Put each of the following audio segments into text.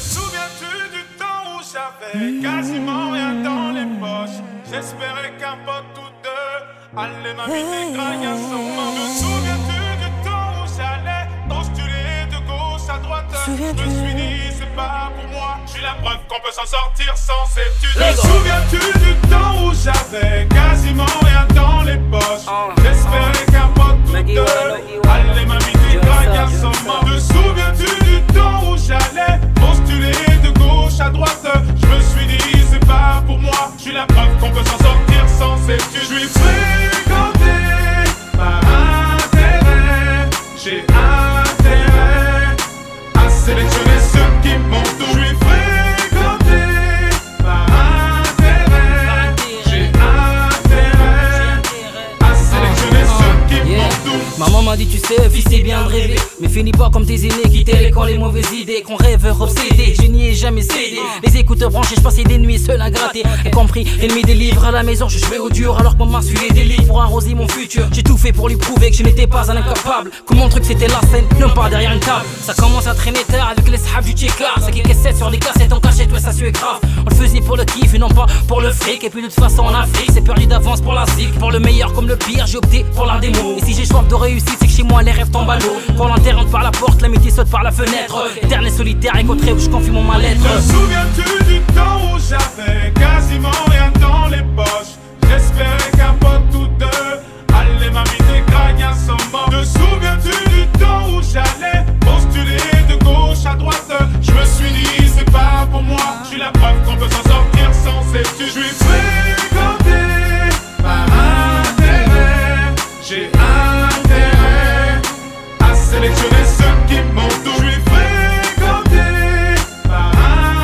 souviens-tu du temps où j'avais quasiment rien dans les poches? J'espérais qu'un pote ou deux allait m'inviter graille à son moment. Te souviens-tu du temps où j'allais postuler de gauche à droite? Je me suis dit c'est pas pour moi, j'ai la preuve qu'on peut s'en sortir sans études. Te souviens-tu du temps où j'avais quasiment rien dans les poches? J'espérais qu'un pote ou deux allait m'inviter graille à son moment. Te souviens-tu du temps où j'allais postuler de gauche à droite? Je me suis dit c'est pas pour moi, j'ai la preuve qu'on peut s'en sortir sans études. Je suis fréquenté par intérêt, j'ai intérêt à sélectionner ceux qui m'ont tout. Je suis fréquenté par intérêt, j'ai intérêt à sélectionner ceux qui m'ont tout. Maman m'a dit tu sais fils c'est bien de rêver, mais finis pas comme tes aînés qui l'école les mauvaises idées, qu'on rêveur obsédé, je n'y ai jamais cédé. Les écouteurs branchés, je passais des nuits seul à gratter. Et compris, ennemi des livres à la maison, je jouais au dur alors que maman suivait des livres pour arroser mon futur. J'ai tout fait pour lui prouver que je n'étais pas un incapable, que mon truc c'était la scène, non pas derrière une table. Ça commence à traîner tard avec les sahabs du check-up. Ça qui cassette sur les cassettes en cachette, ouais ça suait grave. On le faisait pour le kiff et non pas pour le fric. Et puis de toute façon en Afrique, c'est perdu d'avance pour la zik. Pour le meilleur comme le pire, j'ai opté pour la démo. Et si j'ai soif de réussite, c'est que chez moi les rêves tombent à l'eau. Quand l'enterre entre par la porte, l'amitié saute par la fenêtre. Éternel solitaire et contre où je confie mon mal-être. Te souviens-tu du temps où j'avais quasiment rien dans les poches? J'espérais qu'un pote ou deux allait m'inviter gragne à son mort. Te souviens-tu du temps où j'allais postuler de gauche à droite? Je me suis dit c'est pas pour moi, j'ai la preuve qu'on peut s'en sortir sans études. Je suis fréquenté par intérêt, j'ai intérêt à sélectionner ceux qui m'ont tout. Je suis fréquenté par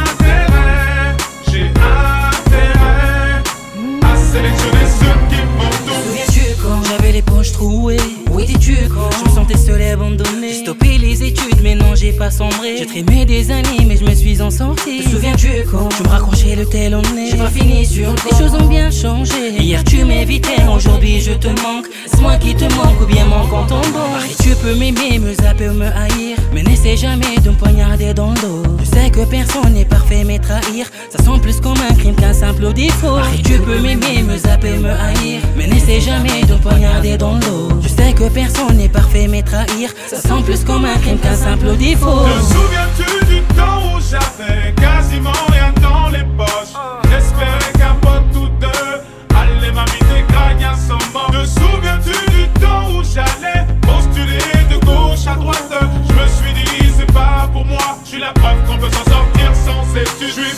intérêt, j'ai intérêt à sélectionner ceux qui m'ont tout. Souviens-tu quand j'avais les poches trouées? Où étais-tu quand je me sentais seul et abandonné? J'ai stoppé les études mais non j'ai pas sombré. J'ai trémé des années mais je me suis en sorti. Te souviens-tu quand je me raccrochais le tel au nez? J'ai pas fini sur les choses ont bien changé. Hier tu m'évitais, aujourd'hui je te manque. C'est moi qui te manque ou bien manquant ton bon. Tu peux m'aimer, me zapper ou me haïr, mais n'essaie jamais de me poignarder dans le dos. Je sais que personne n'est parfait mais trahir, ça sent plus comme un crime qu'un simple défaut. Tu peux m'aimer, me zapper ou me haïr, mais n'essaie jamais de me poignarder dans le dos. Je sais que personne n'est parfait mais trahir, ça sent plus comme un crime qu'un simple défaut. Te souviens-tu du temps où j'avais quasiment rien dans les poches? J'espérais qu'un pote ou deux allait m'inviter gragne à son mort. Te souviens-tu du temps où j'allais postuler de gauche à droite? Je me suis dit c'est pas pour moi, j'ai la preuve qu'on peut s'en sortir sans études. Je suis